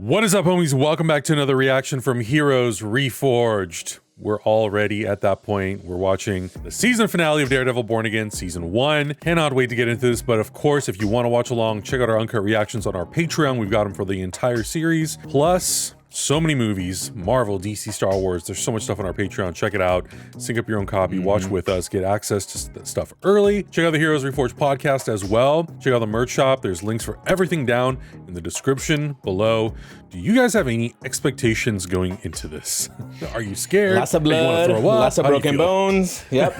What is up, homies? Welcome back to another reaction from Heroes Reforged. We're already at that point. We're watching the season finale of Daredevil Born Again Season 1. Cannot wait to get into this, but of course, if you want to watch along, check out our uncut reactions on our Patreon. We've got them for the entire series. Plus, so many movies, Marvel, DC, Star Wars. There's so much stuff on our Patreon. Check it out. Sync up your own copy. Watch with us. Get access to stuff early. Check out the Heroes Reforged podcast as well. Check out the merch shop. There's links for everything down in the description below. Do you guys have any expectations going into this? Are you scared? Lots of blood, lots of broken bones. Yep.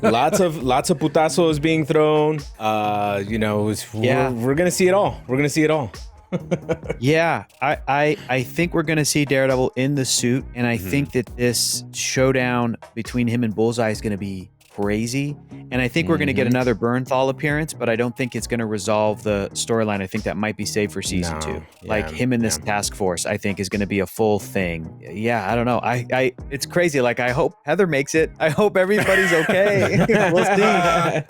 lots of putazos being thrown. We're gonna see it all. We're gonna see it all. Yeah, I think we're gonna see Daredevil in the suit, and I think that this showdown between him and Bullseye is gonna be crazy. And I think we're gonna get another Bernthal appearance, but I don't think it's gonna resolve the storyline. I think that might be saved for season 2. Like him in this task force, I think is gonna be a full thing. Yeah, I don't know. It's crazy. Like I hope Heather makes it. I hope everybody's okay. We'll see.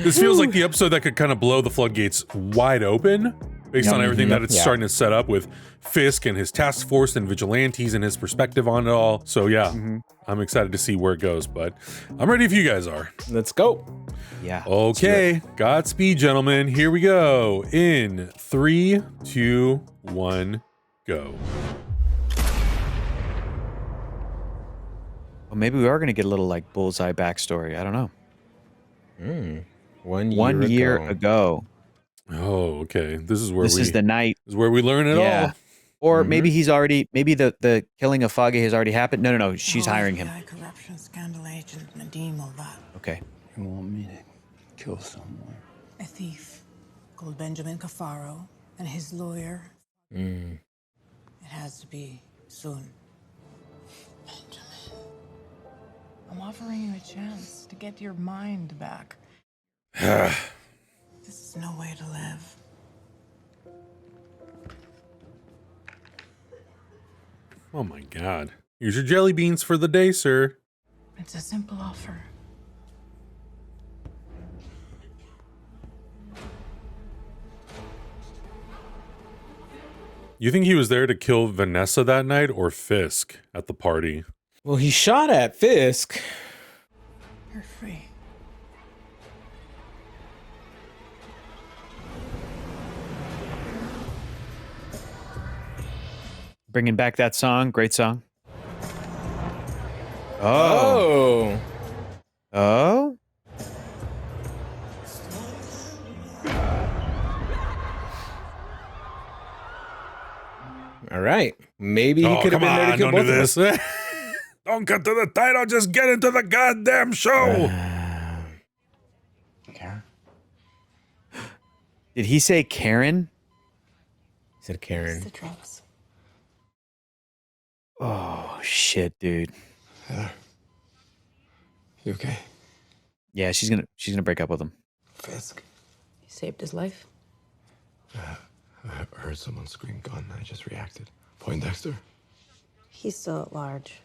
This feels like the episode that could kind of blow the floodgates wide open. Based on everything that it's starting to set up with Fisk and his task force and vigilantes and his perspective on it all. So yeah, I'm excited to see where it goes, but I'm ready if you guys are. Let's go. Yeah. Okay, Godspeed, gentlemen. Here we go. In 3, 2, 1, go. Well, maybe we are going to get a little like Bullseye backstory. I don't know. 1 year ago. Oh, okay. This is where this is the night. This is where we learn it all. Or maybe he's already, maybe the killing of Foggy has already happened. No. She's hiring him. Corruption, scandal agent, Nadim, all that. Okay. You want me to kill someone? A thief called Benjamin Cafaro and his lawyer. It has to be soon. Benjamin, I'm offering you a chance to get your mind back. This is no way to live. Oh my God. Here's your jelly beans for the day, sir. It's a simple offer. You think he was there to kill Vanessa that night or Fisk at the party? Well, he shot at Fisk. You're free. Bringing back that song. Great song. Oh. Oh? All right. Maybe he could have been there to kill both of us. Don't cut to the title. Just get into the goddamn show. Karen? Did he say Karen? He said Karen. The drugs. Oh, shit, dude. Heather? You okay? Yeah, she's gonna break up with him. Fisk? You saved his life. I heard someone scream gun. I just reacted. Poindexter? He's still at large.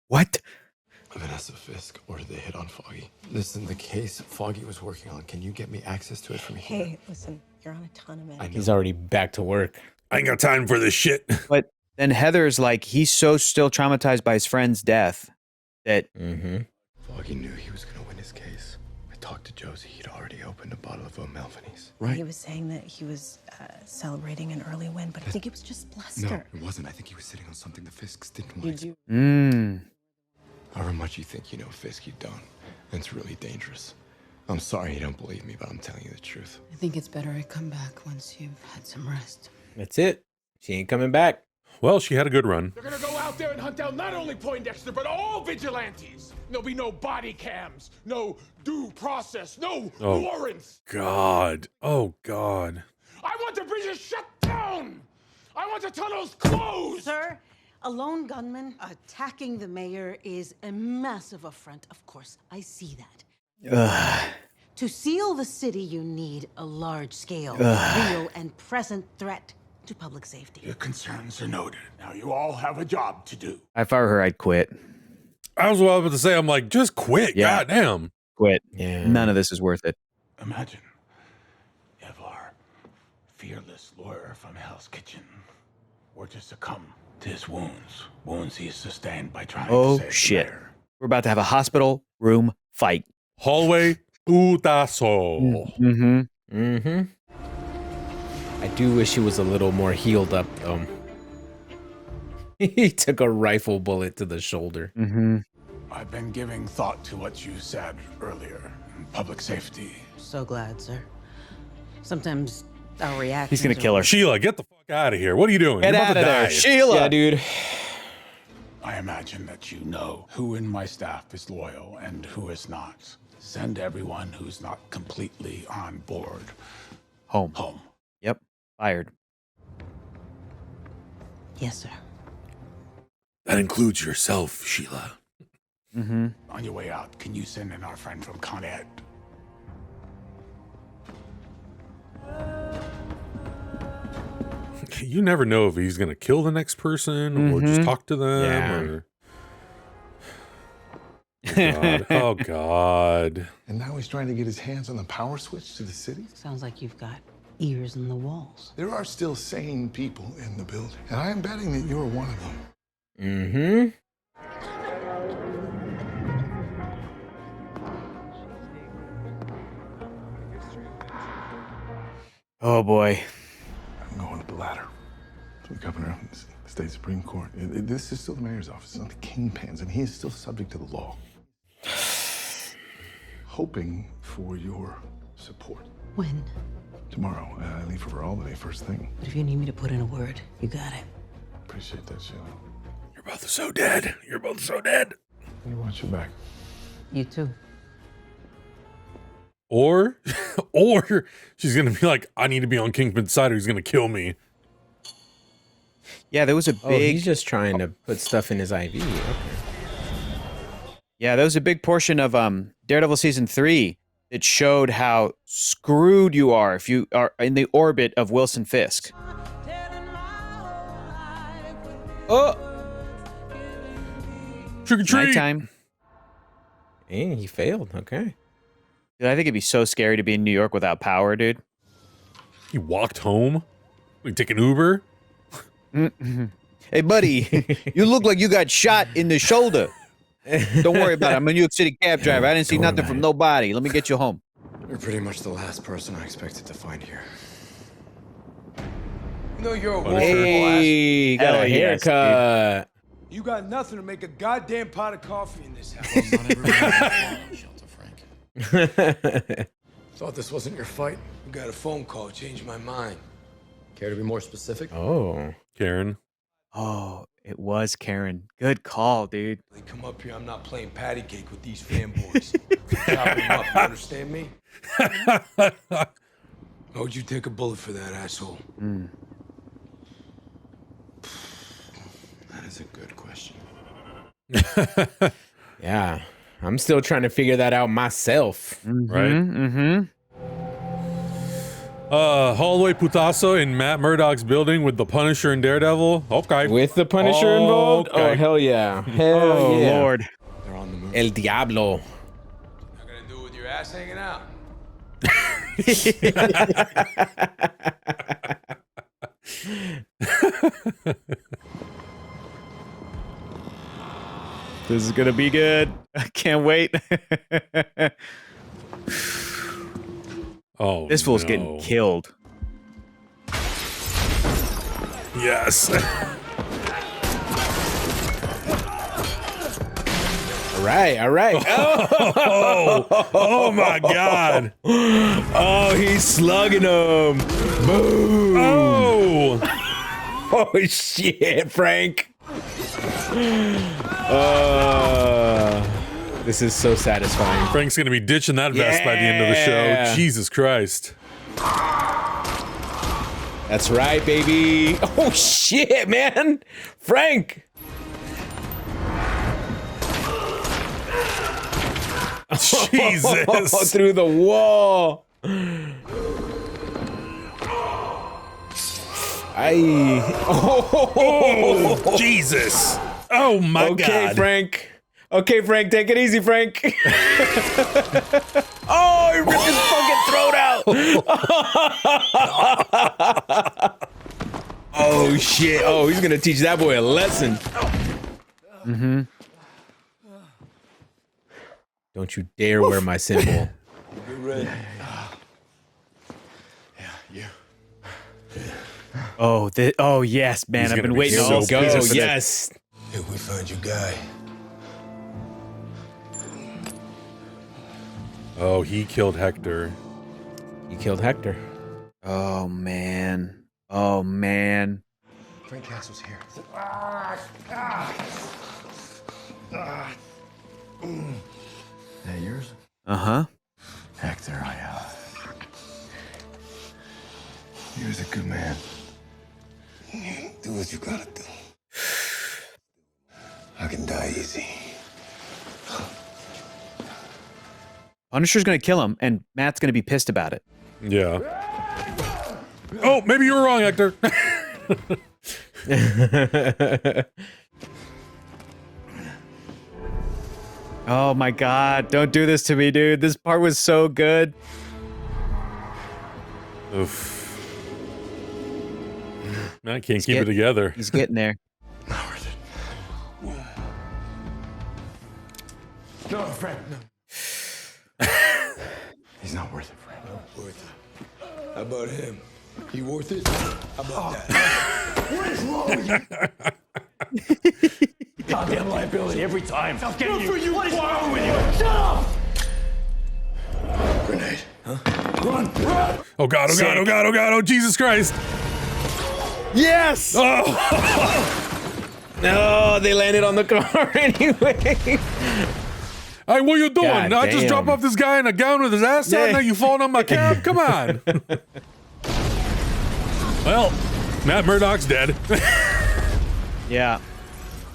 What? Vanessa Fisk ordered the hit on Foggy. Listen, the case Foggy was working on. Can you get me access to it from here? Hey, listen, you're on a ton of medication. He's already back to work. I ain't got time for this shit. But then Heather's like, he's so still traumatized by his friend's death that Foggy knew he was going to win his case. I talked to Josie. He'd already opened a bottle of O'Melvinies. Right? He was saying that he was celebrating an early win, but I think it was just bluster. No, it wasn't. I think he was sitting on something the Fisks didn't want. However much you think you know Fisk, you don't. And it's really dangerous. I'm sorry you don't believe me, but I'm telling you the truth. I think it's better I come back once you've had some rest. That's it. She ain't coming back. Well, she had a good run. They're gonna go out there and hunt down not only Poindexter, but all vigilantes. There'll be no body cams, no due process, no warrants. God. Oh, God. I want the bridges shut down. I want the tunnels closed. Sir, a lone gunman attacking the mayor is a massive affront. Of course, I see that. To seal the city, you need a large-scale, real and present threat to public safety. Your concerns are noted. Now you all have a job to do. if I were her, I'd quit. I was about to say, I'm like, just quit. Yeah. Goddamn. Quit. Yeah. None of this is worth it. Imagine if our fearless lawyer from Hell's Kitchen or to succumb to his wounds he has sustained by trying Oh, to save shit. the mayor. We're about to have a hospital room fight. Hallway putazo. Mm-hmm. I do wish he was a little more healed up, though. He took a rifle bullet to the shoulder. I've been giving thought to what you said earlier. Public safety. So glad, sir. Sometimes our reactions. He's gonna kill her. Sheila, get the fuck out of here. What are you doing? Get You're out about of to there, die. Sheila. Yeah, dude. I imagine that you know who in my staff is loyal and who is not. Send everyone who's not completely on board Home. home. Yep. Fired. Yes, sir. That includes yourself, Sheila. On your way out, can you send in our friend from Con Ed? You never know if he's gonna kill the next person or just talk to them. Yeah. Or... Oh God. Oh God. And now he's trying to get his hands on the power switch to the city? Sounds like you've got ears in the walls. There are still sane people in the building, and I am betting that you're one of them. Mm-hmm. Oh boy. I'm going up the ladder to the governor of the state Supreme Court. This is still the mayor's office, not the Kingpin's, and he is still subject to the law. Hoping for your support. When? Tomorrow, I leave for Albany first thing. But if you need me to put in a word, you got it. Appreciate that, Sheila. You're both so dead. You're both so dead. You watch your back. You too. Or she's gonna be like, I need to be on Kingpin's side or he's gonna kill me. Yeah, there was a Oh, big. he's just trying to put stuff in his IV. Okay. Yeah, there was a big portion of Daredevil season 3 that showed how screwed you are if you are in the orbit of Wilson Fisk. Oh! Trick or treat. Nighttime. Hey, he failed. Okay. Dude, I think it'd be so scary to be in New York without power, dude. He walked home. We take an Uber. Hey, buddy, you look like you got shot in the shoulder. Don't worry about it. I'm a New York City cab driver. I didn't see nothing from nobody. Let me get you home. You're pretty much the last person I expected to find here. You know you're a Punisher. Hey, he got Hell a yes, haircut. You got nothing to make a goddamn pot of coffee in this house. Not everyone Shelter, Frank. Thought this wasn't your fight? You got a phone call, changed my mind. Care to be more specific? Oh. Karen. Oh, it was Karen. Good call, dude. They come up here, I'm not playing patty cake with these fanboys. Chop them up, you understand me? Why would you take a bullet for that, asshole? That is a good question. Yeah. I'm still trying to figure that out myself. Right? Mm-hmm. Hallway putazo in Matt Murdock's building with the Punisher and Daredevil. Okay. With the Punisher involved? Okay. Oh, hell yeah. Hell Oh, yeah. Lord. They're on the move. El Diablo. Not gonna do it with your ass hanging out. This is going to be good. I can't wait. Oh, This fool's no. getting killed. Yes. All right, all right. Oh my God. Oh, he's slugging him. Boom. Oh. Oh, shit, Frank. This is so satisfying. Frank's gonna be ditching that vest by the end of the Yeah. show. Jesus Christ. That's right, baby. Oh, shit, man. Frank. Jesus. Through the wall. Oh, Jesus. Oh my Okay, God. Frank. Okay, Frank, take it easy, Frank. Oh, he ripped his fucking throat out. Oh Oh shit! Oh, he's gonna teach that boy a lesson. Mm-hmm. Don't you dare wear my symbol. Get ready. Yeah. Oh yes, man. He's I've gonna been be waiting so all Go, season for this. yes. Hey, we found your guy. Oh, he killed Hector. You killed Hector. Oh man. Oh man. Frank Castle's here. That yours? Uh-huh. Hector, he was a good man. Do what you gotta do. I can die easy. Punisher's gonna kill him, and Matt's gonna be pissed about it. Yeah. Oh, maybe you were wrong, Hector. Oh my god, don't do this to me, dude. This part was so good. Oof. I can't keep it together. He's getting there. Not worth it. No, Frank, no. He's not worth it, Frank. Worth it. How about him? He worth it? How about that? What is wrong with you? Goddamn liability every time. I'll get you. What is wrong with you? Shut up! Grenade. Run! Oh god, oh god, oh god, oh god, oh Jesus Christ. Yes! Oh! No, they landed on the car anyway. Hey, what you doing? God I just damn. drop off this guy in a gown with his ass out, Yeah. now you falling on my cab? Come on. Well, Matt Murdock's dead. Yeah.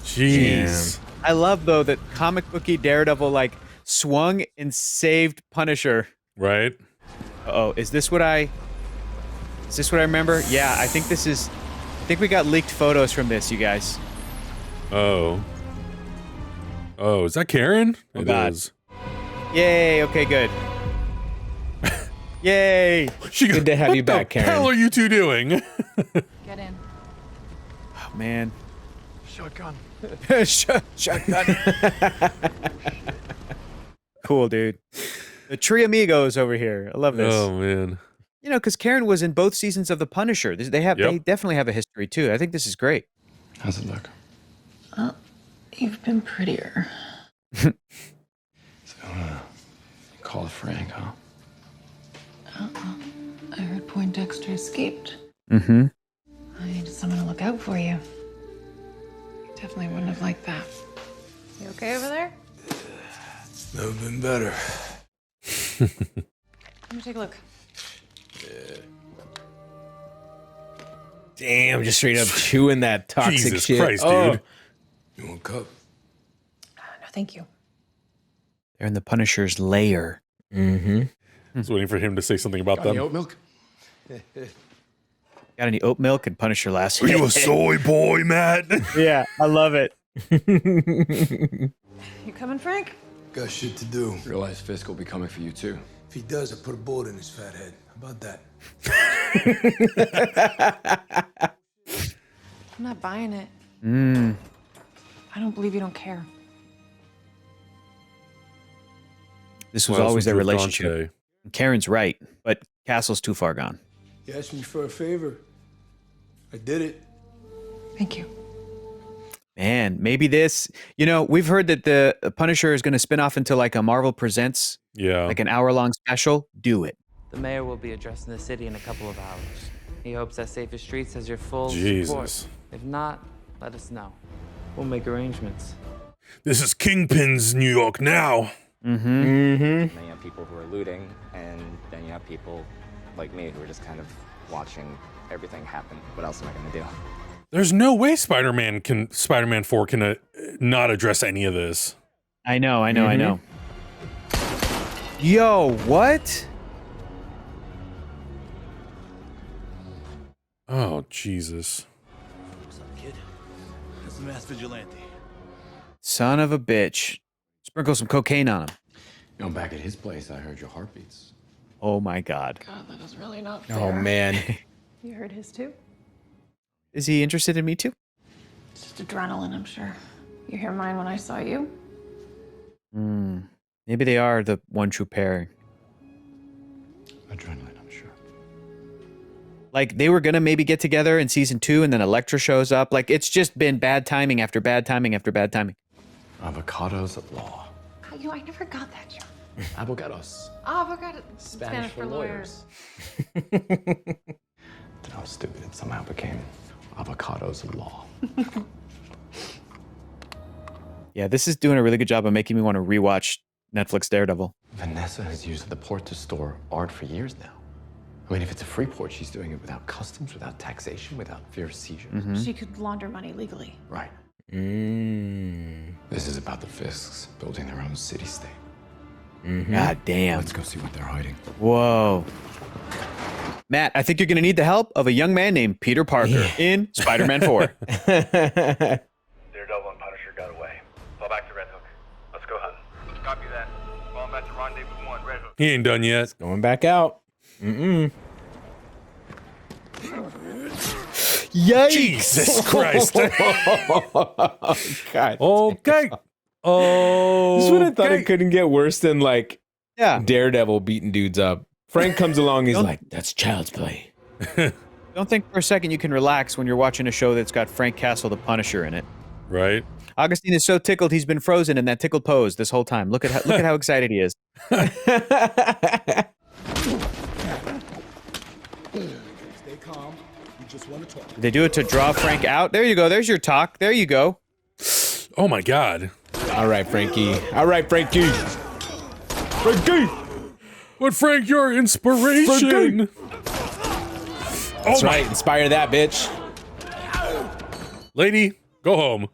Jeez. I love though that comic booky Daredevil like swung and saved Punisher. Right? Uh-oh, is this what I remember? Yeah, I think we got leaked photos from this, you guys. Oh. Oh, is that Karen? Oh, It God. is. Yay, okay, good. Yay. She goes, Good to have what you back, the Karen." hell are you two doing? Get in. Oh, man. Shotgun. Shotgun. Cool, dude. The Tree Amigos over here. I love this. Oh man. You know, because Karen was in both seasons of The Punisher. They definitely have a history too. I think this is great. How's it look? You've been prettier. So, call Frank, huh? I heard Poindexter escaped. Mm-hmm. I needed someone to look out for you. You definitely wouldn't have liked that. You okay over there? Never been better. Let me take a look. Damn, just straight up chewing that toxic Jesus shit. Christ, Oh. dude. You want a cup? No, thank you. They're in the Punisher's lair. Mm-hmm. I was waiting for him to say something about Got any them. oat milk? Got any oat milk? And Punisher last. Are you a soy boy, Matt? Yeah, I love it. You coming, Frank? Got shit to do. Realize Fisk will be coming for you, too. If he does, I put a bullet in his fat head. How about that? I'm not buying it. Mm. I don't believe you don't care. This was What else always their would you have relationship. gone say? Karen's right, but Castle's too far gone. You asked me for a favor. I did it. Thank you. Man, maybe this. You know, we've heard that the Punisher is going to spin off into like a Marvel Presents, Yeah. like an hour-long special. Do it. The mayor will be addressing the city in a couple of hours. He hopes that Safer Streets has your full Jesus. support. If not, let us know. We'll make arrangements. This is Kingpin's New York now. Mm-hmm. Mm-hmm. Then you have people who are looting, and then you have people like me who are just kind of watching everything happen. What else am I gonna do? There's no way Spider-Man 4 can not address any of this. I know. Yo, what? Oh, Jesus. What's up, kid? That's the masked vigilante. Son of a bitch. Sprinkle some cocaine on him. You know, back at his place, I heard your heartbeats. Oh my God. God, that is really not fair. Oh, man. You heard his too? Is he interested in me too? Just adrenaline, I'm sure. You hear mine when I saw you? Maybe they are the one true pairing. Adrenaline, I'm sure. Like they were gonna maybe get together in season 2, and then Elektra shows up. Like it's just been bad timing after bad timing after bad timing. Avocados at law. You know, I never got that joke. Avocados. Avocado. Spanish for lawyers. I was stupid. It somehow became avocados at law. Yeah, this is doing a really good job of making me want to rewatch Netflix Daredevil. Vanessa has used the port to store art for years now. I mean, if it's a free port, she's doing it without customs, without taxation, without fear of seizures. She could launder money legally. Right. This is about the Fisks building their own city-state. God damn. Let's go see what they're hiding. Whoa. Matt, I think you're going to need the help of a young man named Peter Parker in Spider-Man 4. Daredevil and Punisher got away. Fall back to Red Hook. Let's go hunting. Copy that. Falling back to Rendezvous 1, Red Hook. He ain't done yet. Going back out. Yikes! Jesus Christ. God. Okay. Oh. This is what I thought it couldn't get worse than like Yeah. Daredevil beating dudes up. Frank comes along, he's like, that's child's play. Don't think for a second you can relax when you're watching a show that's got Frank Castle the Punisher in it. Right. Augustine is so tickled he's been frozen in that tickled pose this whole time. Look at how excited he is. Stay calm. We just want to talk. Did they do it to draw Frank out? There you go. There's your talk. There you go. Oh my God. All right, Frankie. All right, Frankie. Frankie. But Frank, your inspiration. That's right. Inspire that, bitch. Lady, go home.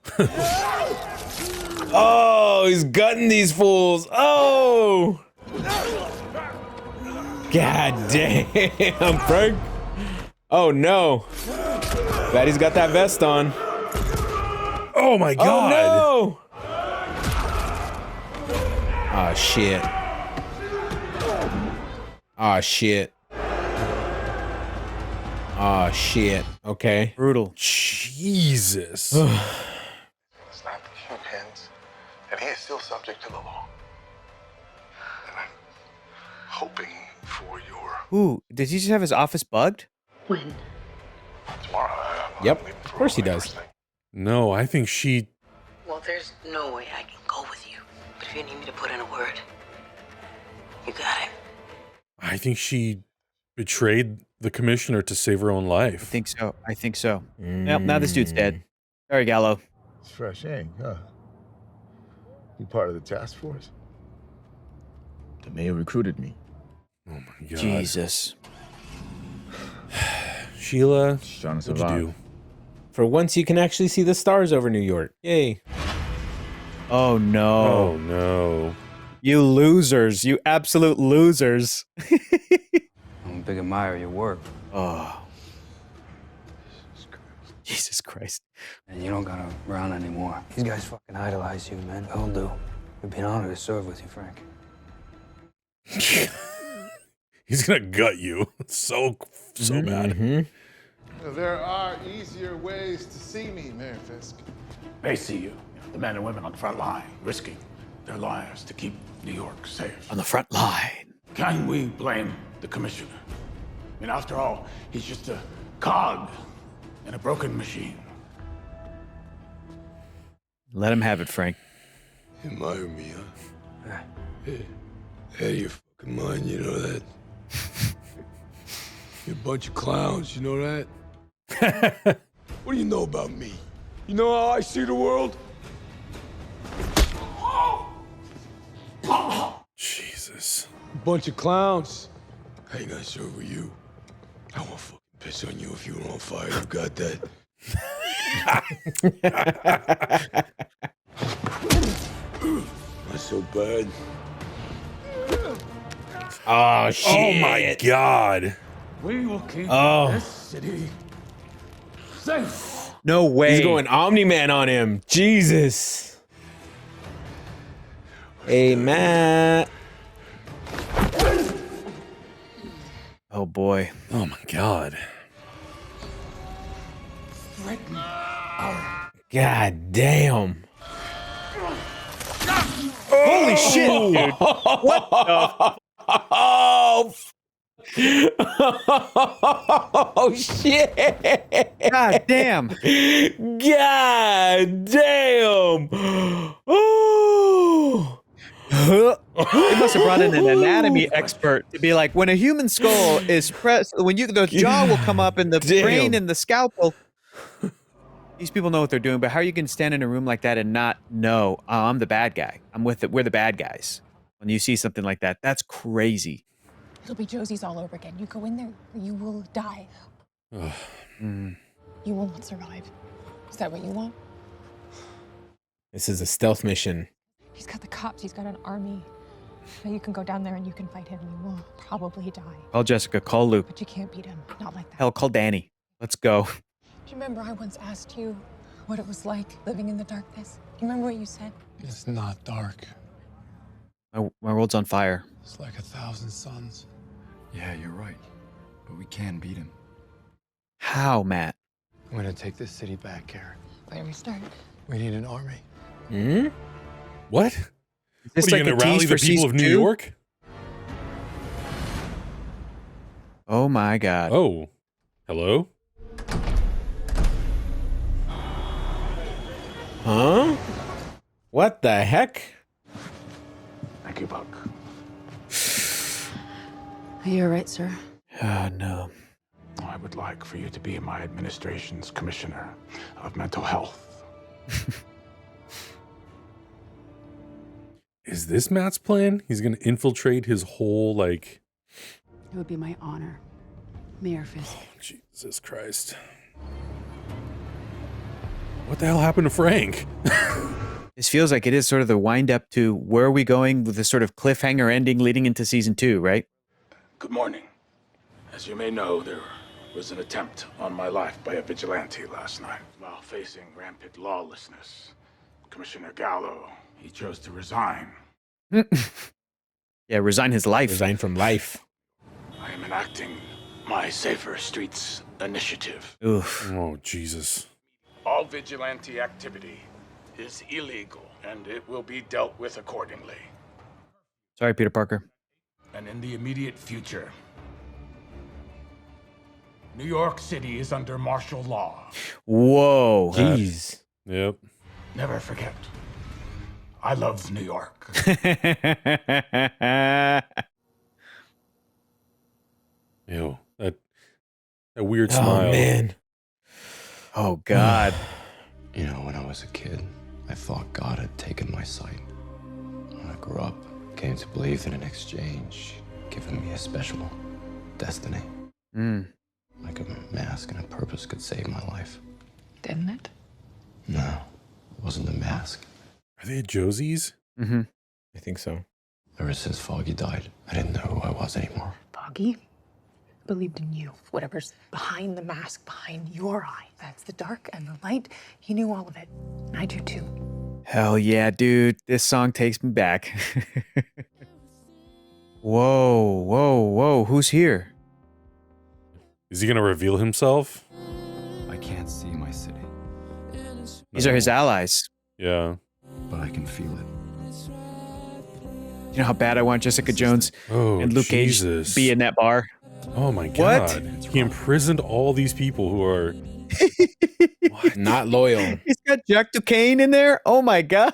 Oh, he's gutting these fools. Oh. God damn, Frank. Oh, no. Glad he's got that vest on. Oh, my God. Oh, no. Oh, shit. Oh, shit. Oh, shit. Okay. Brutal. Jesus. It's not the Kingpin's, and he is still subject to the law. And I'm hoping for your... Ooh, does he just have his office bugged? When? Tomorrow. Yep. Of course he does. No, I think she... Well, there's no way I can go with you. But if you need me to put in a word, you got it. I think she betrayed the commissioner to save her own life. I think so. Yep, now this dude's dead. Sorry, Gallo. It's fresh ink, huh? You part of the task force? The mayor recruited me. Oh my God. Jesus. Sheila, Trying to what'd you do? For once, you can actually see the stars over New York. Yay. Oh, no. Oh, no. You losers. You absolute losers. I'm a big admirer of your work. Oh. Jesus Christ. And you don't got him around anymore. These guys fucking idolize you, man. They'll do. It'd be an honor to serve with you, Frank. He's gonna gut you. So bad. There are easier ways to see me, Mayor Fisk. They see you, the men and women on the front line, risking their lives to keep New York safe. On the front line. Can we blame the commissioner? I mean, after all, he's just a cog in a broken machine. Let him have it, Frank. Admire me, huh? Hey, out of your fucking mind, you know that? You're a bunch of clowns, you know that? What do you know about me? You know how I see the world? Jesus. Bunch of clowns. I ain't gonna serve with you. I won't fucking piss on you if you were on fire. You got that? Not so bad. Oh, shit. Oh, my God. We will keep this city safe. No way. He's going Omni-Man on him. Jesus. Hey, Matt. Oh, boy. Oh, my God. threaten our... God damn. Holy shit, dude. What the? Oh shit! God damn! God damn! Oh! They must have brought in an anatomy expert to be like, when a human skull is pressed, when the jaw will come up and the brain and the scalp will. These people know what they're doing, but how are you going to stand in a room like that and not know, oh, I'm the bad guy? We're the bad guys. When you see something like that, that's crazy. It'll be Josie's all over again. You go in there, you will die. You will not survive. Is that what you want? This is a stealth mission. He's got the cops, he's got an army. Now you can go down there and you can fight him. You will probably die. Call Jessica, call Luke. But you can't beat him. Not like that. Hell, call Danny. Let's go. Do you remember I once asked you what it was like living in the darkness? Do you remember what you said? It's not dark. My world's on fire. It's like 1,000 suns. Yeah, you're right. But we can beat him. How, Matt? I'm gonna take this city back, Karen. Where do we start? We need an army. Hmm? What? Is this what are you like going to a rally tease the for people of season New 2? York? Oh my God. Oh. Hello? Huh? What the heck? Thank you, Buck. You're right, sir. Oh, no. I would like for you to be my administration's commissioner of mental health. Is this Matt's plan? He's going to infiltrate his whole, like... It would be my honor. Mayor Fisk. Oh, Jesus Christ. What the hell happened to Frank? This feels like it is sort of the wind up to where are we going with this sort of cliffhanger ending leading into season 2, right? Good morning. As you may know, there was an attempt on my life by a vigilante last night. While facing rampant lawlessness, Commissioner Gallo, he chose to resign. Yeah, resign his life. Resign from life. I am enacting my Safer Streets initiative. Oof. Oh, Jesus. All vigilante activity is illegal, and it will be dealt with accordingly. Sorry, Peter Parker. And in the immediate future, New York City is under martial law. Whoa. Jeez. Yep. Never forget, I love New York. Ew. That weird smile. Oh, man. Oh, God. You know, when I was a kid, I thought God had taken my sight. When I grew up, I came to believe that in exchange, given me a special destiny. Like a mask and a purpose could save my life. Didn't it? No, it wasn't the mask. Are they at Josie's? Mm-hmm. I think so. Ever since Foggy died, I didn't know who I was anymore. Foggy believed in you. Whatever's behind the mask, behind your eye. That's the dark and the light. He knew all of it. I do too. Hell yeah, dude. This song takes me back. Whoa, whoa, whoa. Who's here? Is he going to reveal himself? I can't see my city. These are his allies. Yeah. But I can feel it. You know how bad I want Jessica Jones and Luke Cage be in that bar? Oh my God. He imprisoned all these people who are not loyal. He's got Jack Duquesne in there? Oh my God.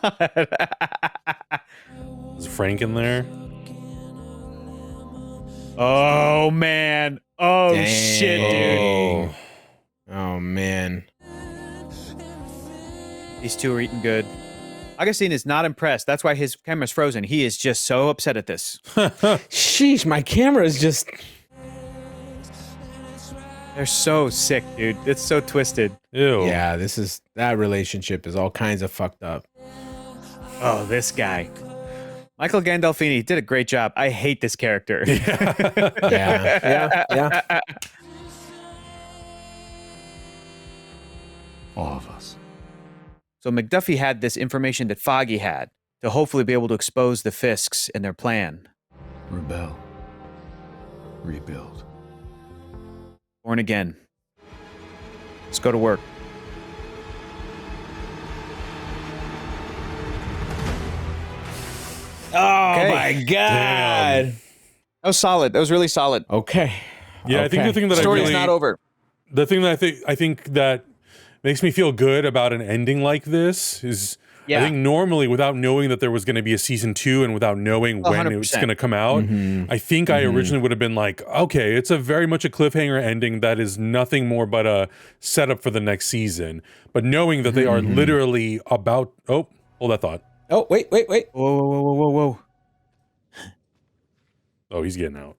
Is Frank in there? Oh man. Oh shit, dude. Oh man. These two are eating good. Augustine is not impressed. That's why his camera's frozen. He is just so upset at this. Sheesh, my camera is just... They're so sick, dude. It's so twisted. Ew. Yeah, that relationship is all kinds of fucked up. Oh, this guy. Michael Gandolfini did a great job. I hate this character. Yeah. All of us. So McDuffie had this information that Foggy had to hopefully be able to expose the Fisks and their plan. Rebel. Rebuild. Born again. Let's go to work. Oh Okay. my god. Damn. That was solid. That was really solid. Okay. Yeah, I think the thing that Story's not over. The thing that I think that makes me feel good about an ending like this is I think normally without knowing that there was going to be a season 2 and without knowing when 100%. it's going to come out, I think I originally would have been like, okay, it's a very much a cliffhanger ending that is nothing more but a setup for the next season. But knowing that they are literally about, hold that thought. Oh, wait. Whoa. Oh, he's getting out.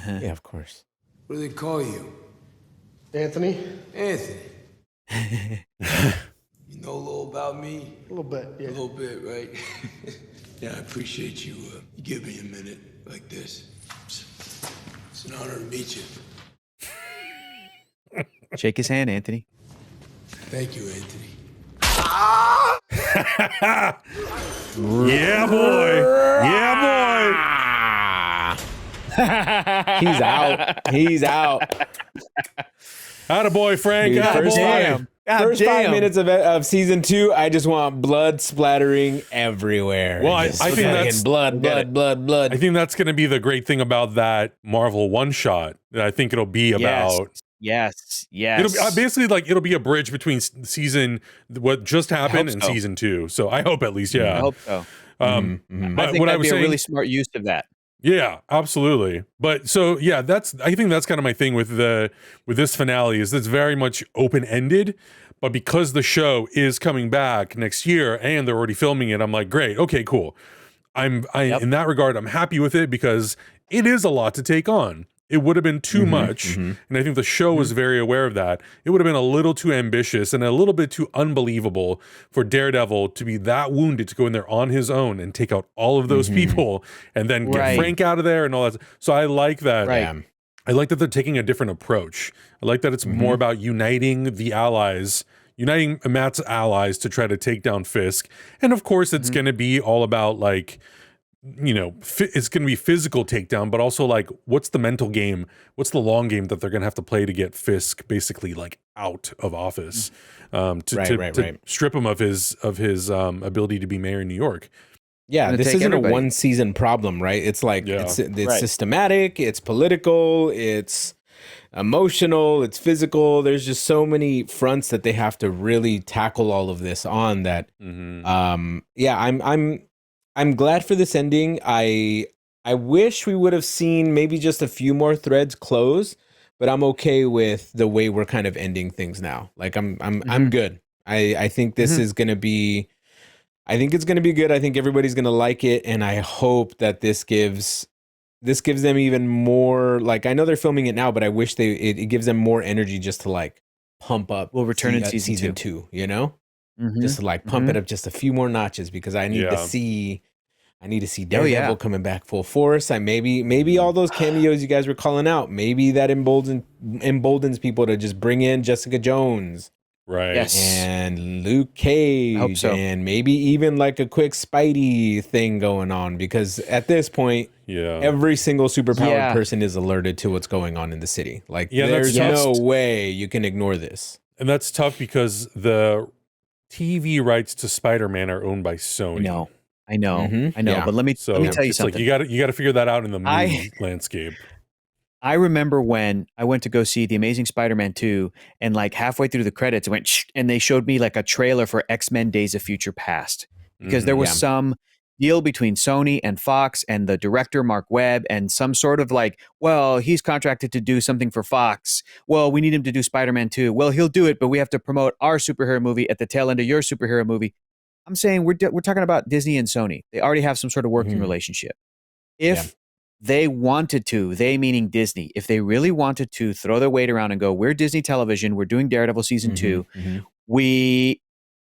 Yeah, of course. What do they call you? Anthony? Anthony. You know a little about me? A little bit, yeah. A little bit, right? Yeah, I appreciate you. You give me a minute like this. It's an honor to meet you. Shake his hand, Anthony. Thank you, Anthony. Yeah, boy. Yeah, boy. He's out. Attaboy, Frank. Dude, Attaboy. First 5 minutes of season 2, I just want blood splattering everywhere. Well, I think that's blood. I think that's going to be the great thing about that Marvel one shot. I think it'll be about. Yes. It'll be, basically like it'll be a bridge between season what just happened and season 2. So I hope at least, yeah. I hope so. But I think what that'd I was be saying, a really smart use of that. yeah, absolutely. But so yeah, I think that's kind of my thing with this finale is it's very much open ended. But because the show is coming back next year and they're already filming it, I'm like, great, okay, cool. In that regard, I'm happy with it because it is a lot to take on. It would have been too much, and I think the show was very aware of that. It would have been a little too ambitious and a little bit too unbelievable for Daredevil to be that wounded to go in there on his own and take out all of those people and then get Frank out of there and all that. So I like that. Right. I like that they're taking a different approach. I like that it's more about uniting the allies, uniting Matt's allies to try to take down Fisk. And of course, it's going to be all about like, you know, it's going to be physical takedown, but also like, what's the mental game? What's the long game that they're going to have to play to get Fisk basically like out of office, to strip him of his ability to be mayor in New York. Yeah, this isn't a one season problem, right? It's like it's systematic, it's political, it's emotional, it's physical. There's just so many fronts that they have to really tackle all of this on that. I'm glad for this ending. I wish we would have seen maybe just a few more threads close, but I'm okay with the way we're kind of ending things now. Like I'm good. I think this is going to be it's going to be good. I think everybody's going to like it, and I hope that this gives them even more. Like, I know they're filming it now, but I wish it gives them more energy just to like pump up. We'll return in season 2. You know, just to like pump it up just a few more notches because I need to see. I need to see Daredevil coming back full force. Maybe all those cameos you guys were calling out. Maybe that emboldens people to just bring in Jessica Jones. Right. Yes. And Luke Cage. I hope so. And maybe even like a quick Spidey thing going on, because at this point, every single superpowered person is alerted to what's going on in the city. Like, there's no way you can ignore this. And that's tough because the TV rights to Spider-Man are owned by Sony. I know. But let me tell you something. Like you got to figure that out in the movie landscape. I remember when I went to go see The Amazing Spider-Man 2, and like halfway through the credits, it went shh, and they showed me like a trailer for X-Men Days of Future Past, because there was some deal between Sony and Fox and the director, Mark Webb, and some sort of like, well, he's contracted to do something for Fox. Well, we need him to do Spider-Man 2. Well, he'll do it, but we have to promote our superhero movie at the tail end of your superhero movie. I'm saying we're talking about Disney and Sony. They already have some sort of working relationship. If they wanted to, they meaning Disney, if they really wanted to throw their weight around and go, we're Disney Television, we're doing Daredevil season 2, we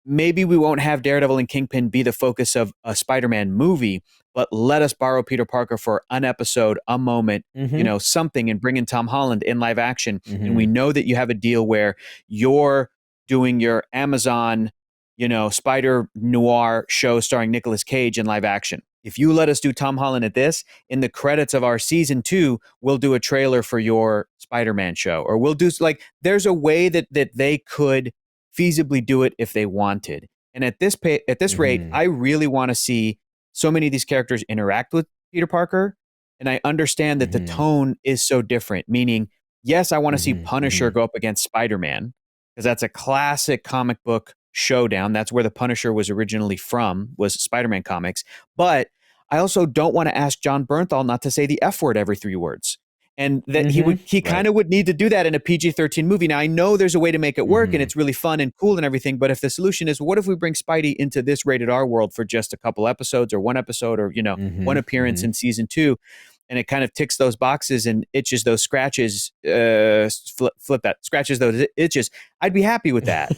won't have Daredevil and Kingpin be the focus of a Spider-Man movie, but let us borrow Peter Parker for an episode, a moment, something, and bring in Tom Holland in live action. And we know that you have a deal where you're doing your Amazon, Spider Noir show starring Nicolas Cage in live action. If you let us do Tom Holland at this, in the credits of our season 2, we'll do a trailer for your Spider-Man show, or we'll do there's a way that they could feasibly do it if they wanted. And at this rate, I really want to see so many of these characters interact with Peter Parker. And I understand that the tone is so different, meaning, yes, I want to see Punisher go up against Spider-Man, because that's a classic comic book showdown. That's where the Punisher was originally from, was Spider-Man comics. But I also don't want to ask John Bernthal not to say the F word every 3 words. And that he kind of would need to do that in a PG-13 movie. Now, I know there's a way to make it work and it's really fun and cool and everything, but if the solution is, what if we bring Spidey into this rated R world for just a couple episodes or 1 episode or, one appearance in season 2, and it kind of ticks those boxes and itches those scratches, flip that, scratches those itches, I'd be happy with that.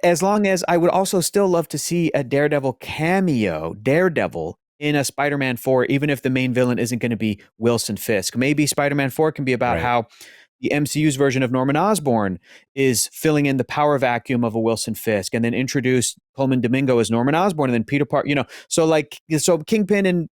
As long as I would also still love to see a Daredevil cameo, Daredevil, in a Spider-Man 4, even if the main villain isn't going to be Wilson Fisk. Maybe Spider-Man 4 can be about how the MCU's version of Norman Osborn is filling in the power vacuum of a Wilson Fisk, and then introduce Coleman Domingo as Norman Osborn, and then Peter Parker, so Kingpin and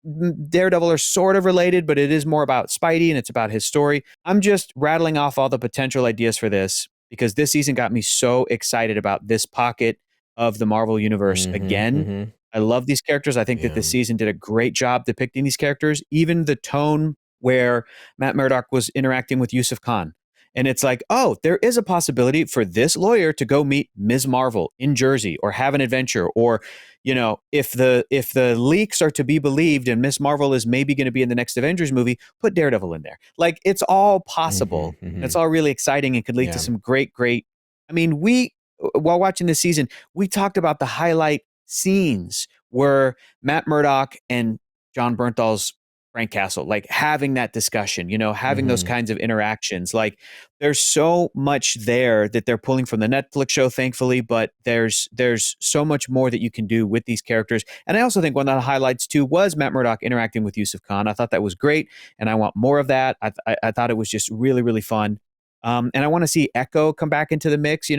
Daredevil are sort of related, but it is more about Spidey and it's about his story. I'm just rattling off all the potential ideas for this because this season got me so excited about this pocket of the Marvel Universe again. I love these characters. I think that this season did a great job depicting these characters. Even the tone where Matt Murdock was interacting with Yusuf Khan. And it's like, oh, there is a possibility for this lawyer to go meet Ms. Marvel in Jersey or have an adventure. Or, if the leaks are to be believed and Ms. Marvel is maybe going to be in the next Avengers movie, put Daredevil in there. Like, it's all possible. It's all really exciting and could lead to some great. I mean, while watching this season, we talked about the highlight scenes where Matt Murdock and John Bernthal's Frank Castle, like having that discussion, having those kinds of interactions. Like, there's so much there that they're pulling from the Netflix show, thankfully, but there's so much more that you can do with these characters. And I also think one of the highlights too was Matt Murdock interacting with Yusuf Khan. I thought that was great, and I want more of that. I thought it was just really, really fun. And I want to see Echo come back into the mix.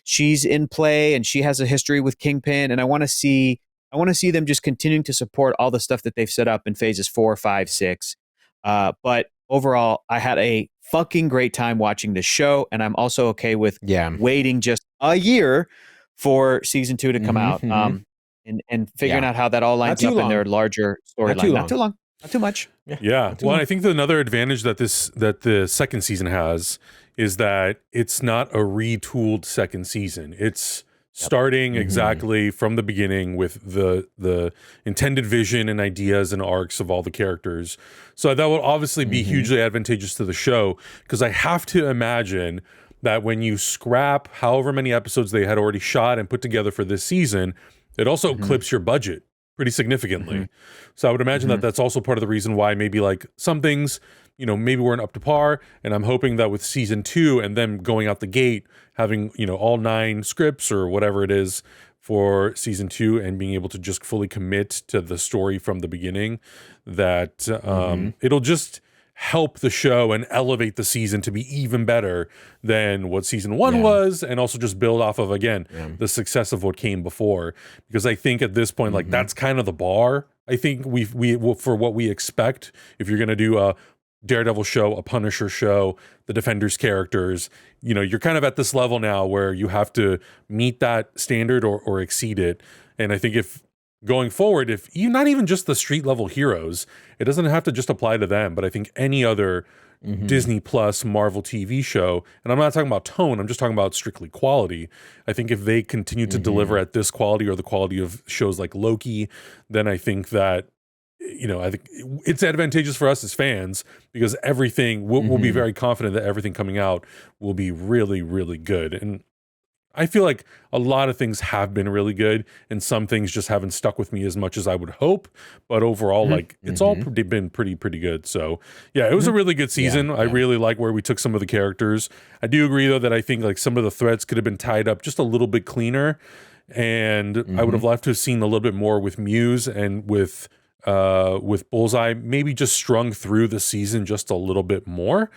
She's in play and she has a history with Kingpin, and I want to see them just continuing to support all the stuff that they've set up in phases 4, 5, 6. But overall, I had a fucking great time watching this show, and I'm also okay with waiting just a year for season 2 to come out, and figuring out how that all lines up in their larger storyline. Not too long. Not too much. Yeah. Well, I think another advantage that the second season has is that it's not a retooled second season. It's starting exactly from the beginning with the intended vision and ideas and arcs of all the characters. So that will obviously be hugely advantageous to the show, because I have to imagine that when you scrap however many episodes they had already shot and put together for this season, it also clips your budget pretty significantly. So I would imagine that that's also part of the reason why maybe like some things, maybe weren't up to par. And I'm hoping that with season 2 and them going out the gate, having, all 9 scripts or whatever it is for season 2 and being able to just fully commit to the story from the beginning, that it'll just help the show and elevate the season to be even better than what season 1 was, and also just build off of, again, the success of what came before. Because I think at this point, like, that's kind of the bar. I think we for what we expect, if you're going to do a Daredevil show, a Punisher show, the Defenders characters, you're kind of at this level now where you have to meet that standard or exceed it. And I think if going forward, if you not even just the street level heroes, it doesn't have to just apply to them, but I think any other Disney Plus Marvel TV show, and I'm not talking about tone, I'm just talking about strictly quality. I think if they continue to deliver at this quality or the quality of shows like Loki, then I think that, I think it's advantageous for us as fans, because everything we'll be very confident that everything coming out will be really, really good. And I feel like a lot of things have been really good, and some things just haven't stuck with me as much as I would hope. But overall, like, it's all been pretty good. So yeah, it was a really good season. I really like where we took some of the characters. I do agree though that I think like some of the threads could have been tied up just a little bit cleaner, and I would have loved to have seen a little bit more with Muse and with Bullseye, maybe just strung through the season just a little bit more.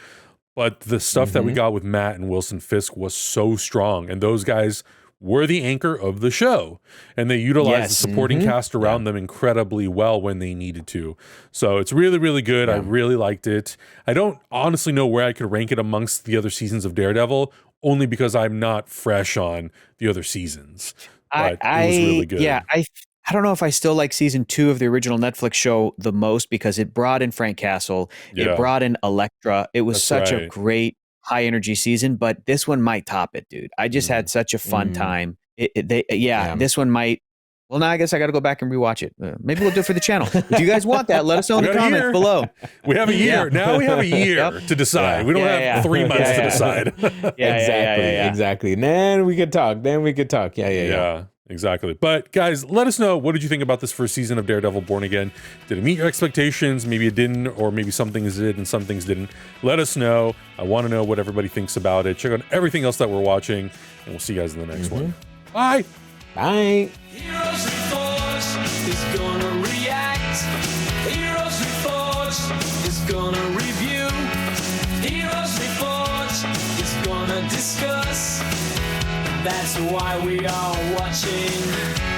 But the stuff that we got with Matt and Wilson Fisk was so strong, and those guys were the anchor of the show, and they utilized the supporting cast around them incredibly well when they needed to. So it's really, really good. I really liked it. I don't honestly know where I could rank it amongst the other seasons of Daredevil, only because I'm not fresh on the other seasons. But it was really good. Yeah, I don't know if I still like season 2 of the original Netflix show the most because it brought in Frank Castle. Yeah. It brought in Elektra. It was That's such a right. great high energy season, but this one might top it, dude. I just had such a fun time. This one might. Well, now I guess I got to go back and rewatch it. Maybe we'll do it for the channel. If you guys want that, let us know in the comments below. We have a year. Now we have a year to decide. We don't have 3 months to decide. Exactly. And then we could talk. Yeah. Exactly. But guys, let us know, what did you think about this first season of Daredevil Born Again? Did it meet your expectations? Maybe it didn't, or maybe some things did and some things didn't. Let us know. I want to know what everybody thinks about it. Check out everything else that we're watching, and we'll see you guys in the next one. Bye. Bye. Heroes Reforged is gonna react. Heroes Reforged is gonna review. Heroes Reforged is gonna discuss. That's why we are watching.